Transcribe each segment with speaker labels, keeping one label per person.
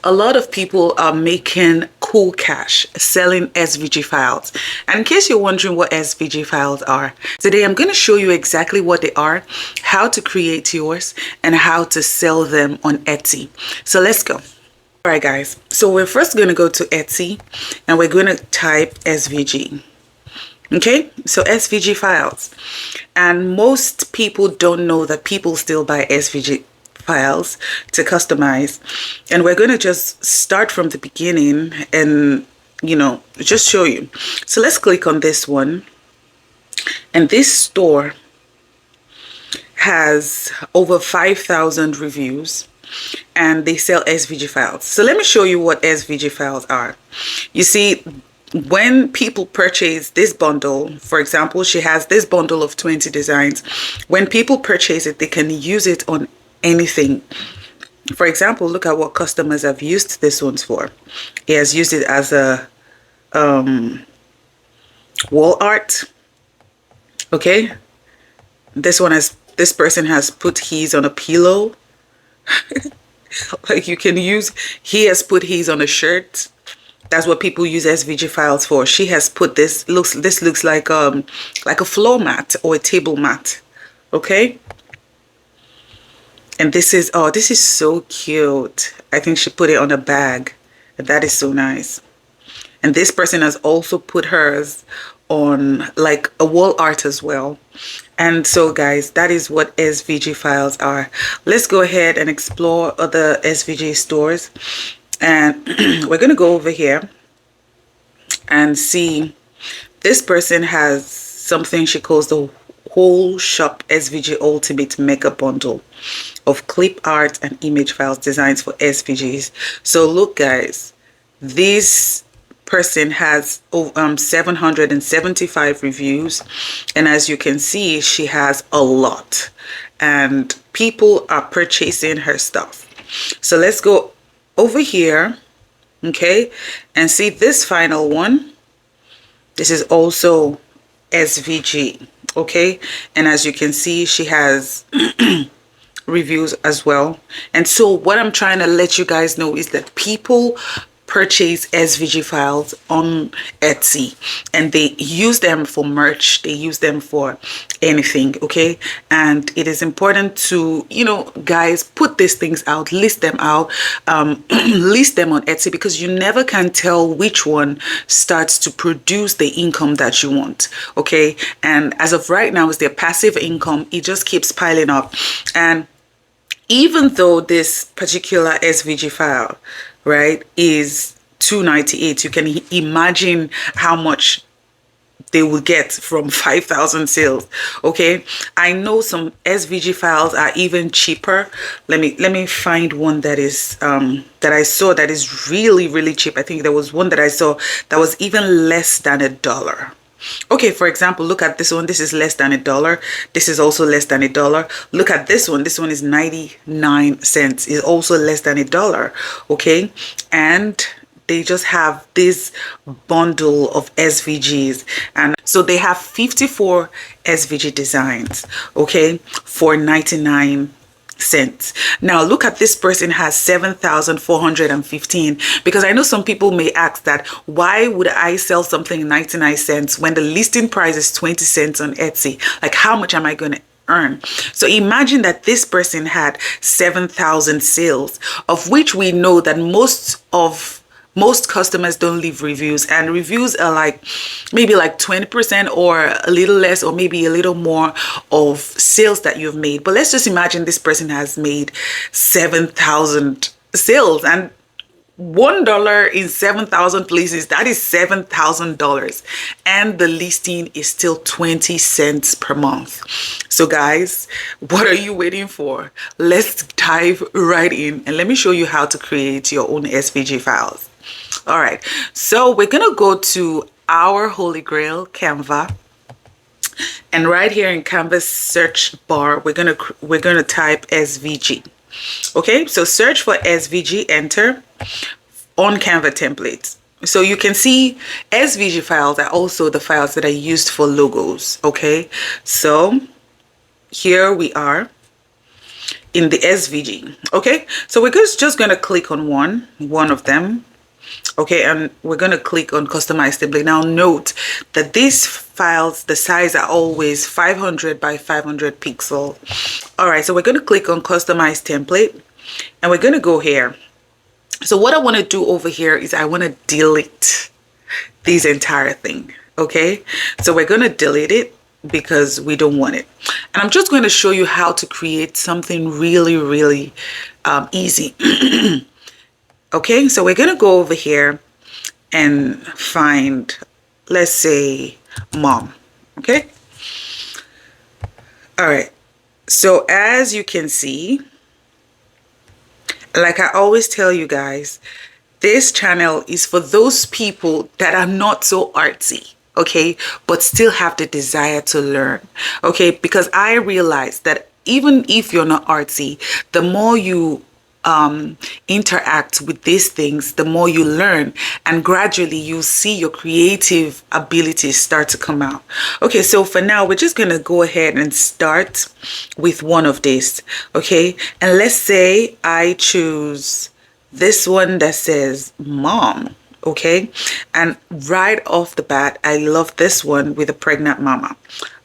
Speaker 1: a lot of people are making cool cash selling SVG files. And in case you're wondering what SVG files are, today I'm going to show you exactly what they are, how to create yours, and how to sell them on Etsy. So let's go. All right, guys. So we're first going to go to Etsy and we're going to type SVG. Okay, so SVG files. And most people don't know that people still buy SVG files to customize. And we're going to just start from the beginning and, just show you. So let's click on this one. And this store has over 5,000 reviews and they sell SVG files. So let me show you what SVG files are. You see, when people purchase this bundle, for example, she has this bundle of 20 designs. When people purchase it, they can use it on anything. For example, look at what customers have used this ones for. He has used it as a wall art. Okay, this person has put his on a pillow. Like you can use, he has put his on a shirt. That's what people use SVG files for. She has put this looks like a floor mat or a table mat. Okay, and this is so cute. I think she put it on a bag. That is so nice. And this person has also put hers on like a wall art as well. And so guys, that is what SVG files are. Let's go ahead and explore other SVG stores. And we're going to go over here and see this person has something she calls the whole shop SVG ultimate makeup bundle of clip art and image files designs for SVGs. So look guys, this person has 775 reviews, and as you can see, she has a lot and people are purchasing her stuff. So let's go over here, okay, and see this final one. This is also SVG, okay, and as you can see, she has reviews as well. And so what I'm trying to let you guys know is that people purchase SVG files on Etsy and they use them for merch, they use them for anything, okay? And it is important to, guys, put these things out, list them out, list them on Etsy, because you never can tell which one starts to produce the income that you want, okay? And as of right now, it's their passive income. It just keeps piling up. And even though this particular SVG file, right, is $2.98, you can imagine how much they will get from 5,000 sales. Okay, I know some SVG files are even cheaper. Let me find one that is that I saw that is really cheap. I think there was one that I saw that was even less than $1. Okay, for example, look at this one. This is less than $1. This is also less than $1. Look at this one. This one is 99 cents. Is also less than $1. Okay, and they just have this bundle of SVGs, and so they have 54 SVG designs, okay, for 99 cents. Now look at this person has 7,415, because I know some people may ask that why would I sell something 99 cents when the listing price is 20 cents on Etsy? Like, how much am I going to earn? So imagine that this person had 7,000 sales, of which we know that most customers don't leave reviews, and reviews are like maybe like 20% or a little less or maybe a little more of sales that you've made. But let's just imagine this person has made 7,000 sales, and $1 in 7,000 places, that is $7,000, and the listing is still 20 cents per month. So guys, what are you waiting for? Let's dive right in and let me show you how to create your own SVG files. All right, so we're gonna go to our holy grail, Canva, and right here in Canva's search bar, we're gonna type SVG. Okay, so search for SVG, enter on Canva templates. So you can see SVG files are also the files that are used for logos. Okay, so here we are. in the SVG. Okay, so we're just going to click on one of them. Okay, and we're going to click on customize template. Now note that these files, the size are always 500 by 500 pixel. All right, so we're going to click on customize template, and we're going to go here. So what I want to do over here is I want to delete this entire thing. Okay, so we're going to delete it because we don't want it. And I'm just going to show you how to create something really easy. Okay, so we're going to go over here and find, let's say, mom. Okay, all right, so as you can see, like I always tell you guys, this channel is for those people that are not so artsy, okay, but still have the desire to learn. Okay, because I realize that even if you're not artsy, the more you interact with these things, the more you learn, and gradually you see your creative abilities start to come out. Okay, so for now we're just gonna go ahead and start with one of these. Okay, and let's say I choose this one that says mom. Okay, and right off the bat I love this one with a pregnant mama.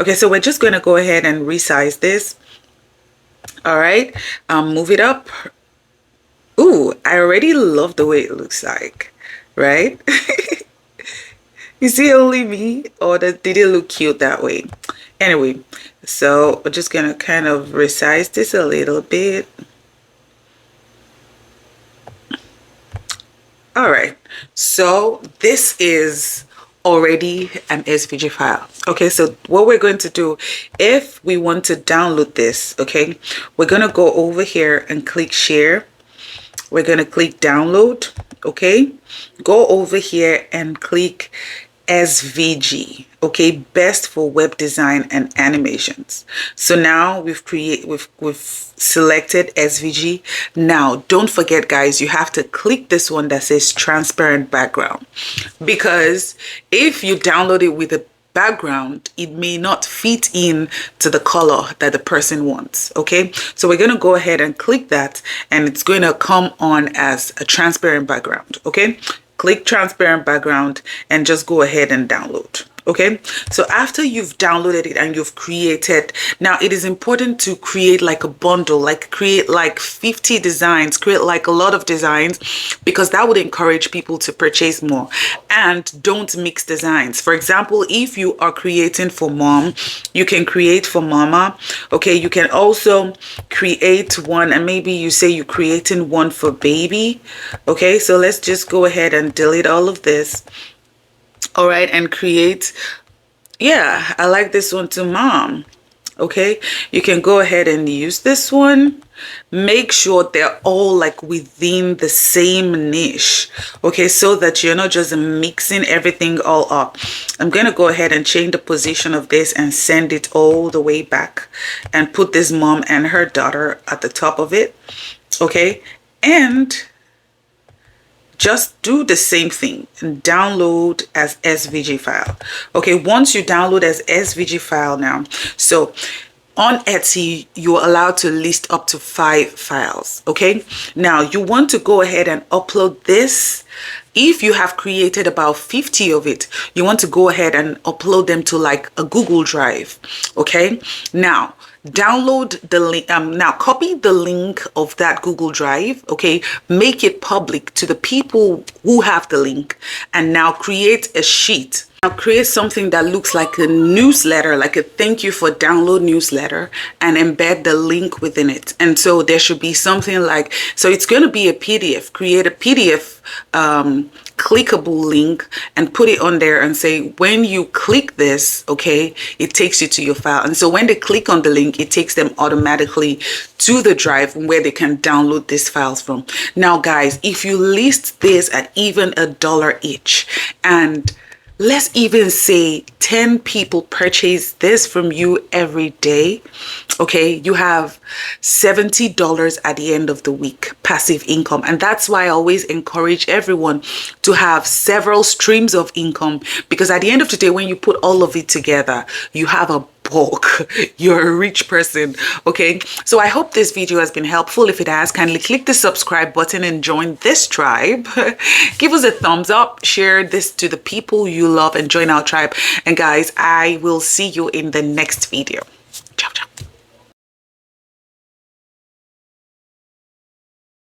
Speaker 1: Okay, so we're just going to go ahead and resize this. All right, move it up. Ooh, I already love the way it looks like, right? You see only me, or did it look cute that way? Anyway, so we're just gonna kind of resize this a little bit. All right, so this is already an SVG file. Okay, so what we're going to do, if we want to download this, okay, we're gonna go over here and click share. We're going to click download. Okay, go over here and click SVG. Okay, best for web design and animations. So now we've selected SVG. Now don't forget guys, you have to click this one that says transparent background, because if you download it with a background, it may not fit in to the color that the person wants. Okay, so we're going to go ahead and click that, and it's going to come on as a transparent background. Okay, click transparent background and just go ahead and download. Okay, so after you've downloaded it and you've created, now it is important to create like a bundle, like create like 50 designs, create like a lot of designs, because that would encourage people to purchase more. And don't mix designs. For example, if you are creating for mom, you can create for mama. Okay, you can also create one, and maybe you say you're creating one for baby. Okay, so let's just go ahead and delete all of this. All right, and create, yeah, I like this one to mom. Okay, you can go ahead and use this one. Make sure they're all like within the same niche, okay, so that you're not just mixing everything all up. I'm gonna go ahead and change the position of this and send it all the way back and put this mom and her daughter at the top of it. Okay, and just do the same thing and download as SVG file. Okay, once you download as SVG file now, so on Etsy, you're allowed to list up to 5 files. Okay, now you want to go ahead and upload this. If you have created about 50 of it, you want to go ahead and upload them to like a Google Drive. Okay, now download the link, now copy the link of that Google Drive. Okay, make it public to the people who have the link, and now create a sheet. Now create something that looks like a newsletter, like a thank you for download newsletter, and embed the link within it. And so there should be something like, so it's going to be a PDF. Create a PDF clickable link and put it on there and say, when you click this, okay, it takes you to your file. And so when they click on the link, it takes them automatically to the drive where they can download these files from. Now guys, if you list this at even $1 each, and let's even say 10 people purchase this from you every day, okay, you have $70 at the end of the week passive income. And that's why I always encourage everyone to have several streams of income, because at the end of the day, when you put all of it together, you have a bulk. You're a rich person. Okay, so I hope this video has been helpful. If it has, kindly click the subscribe button and join this tribe. Give us a thumbs up, share this to the people you love, and join our tribe. And guys, I will see you in the next video.